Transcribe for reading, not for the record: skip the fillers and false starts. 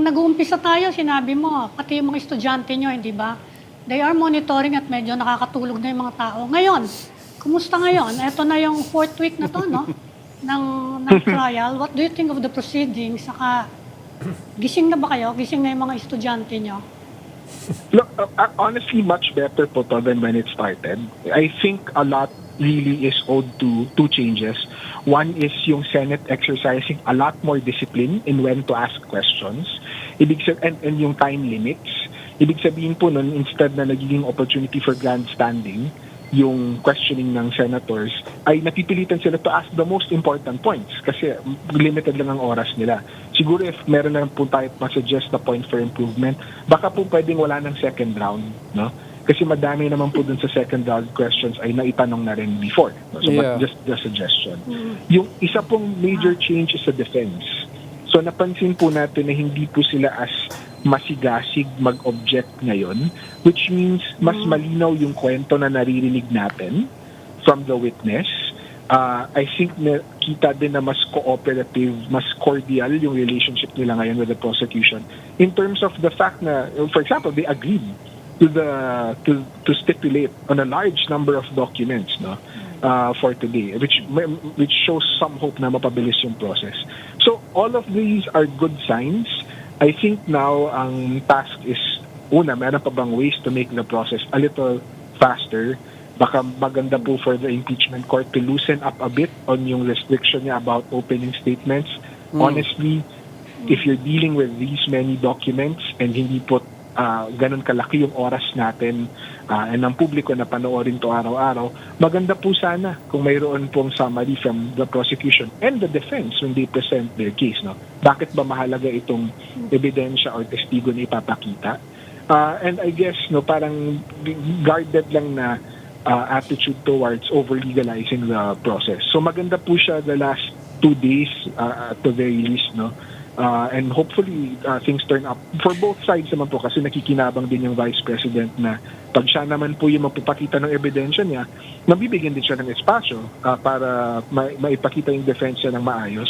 nung nag-uumpisa tayo, sinabi mo, pati yung mga estudyante nyo, hindi ba? They are monitoring at medyo nakakatulog na yung mga tao. Ngayon, kumusta ngayon? Ito na yung 4th week na to, no? ng trial. What do you think of the proceedings? Saka, gising na ba kayo? Gising na yung mga estudyante nyo? Look, honestly, much better po to than when it started. I think a lot really is owed to two changes. One is yung Senate exercising a lot more discipline in when to ask questions. And yung time limits. Ibig sabihin po nun, instead na nagiging opportunity for grandstanding, yung questioning ng senators, ay napipilitan sila to ask the most important points kasi limited lang ang oras nila. Siguro if meron na po tayo masuggest na point for improvement, baka po pwedeng wala ng second round, no? Kasi madami naman po dun sa second round questions ay naitanong na rin before. No? So just the suggestion. Yung isa pong major change is sa defense. So napansin po natin na hindi po sila as masigasig mag-object ngayon, which means mas malinaw yung kwento na naririnig natin from the witness. I think na kita din na mas cooperative, mas cordial yung relationship nila ngayon with the prosecution in terms of the fact na, for example, they agreed to stipulate on a large number of documents, no, for today, which shows some hope na mapabilis yung process. So all of these are good signs. I think now ang task is, una, meron pa bang ways to make the process a little faster? Baka maganda po for the impeachment court to loosen up a bit on yung restriction niya about opening statements. Honestly, if you're dealing with these many documents and hindi po ganun kalaki yung oras natin and ang publiko na panoorin to araw-araw, maganda po sana kung mayroon pong summary from the prosecution and the defense when they present their case. No? Bakit ba mahalaga itong ebidensya or testigo na ipapakita? And I guess parang guarded lang na attitude towards over-legalizing the process. So maganda po siya the last 2 days at the very least, no? And hopefully things turn up for both sides naman po kasi nakikinabang din yung Vice President na pag siya naman po yung magpapakita ng ebidensya niya, mabibigyan din siya ng espasyo para maipakita yung defense niya ng maayos.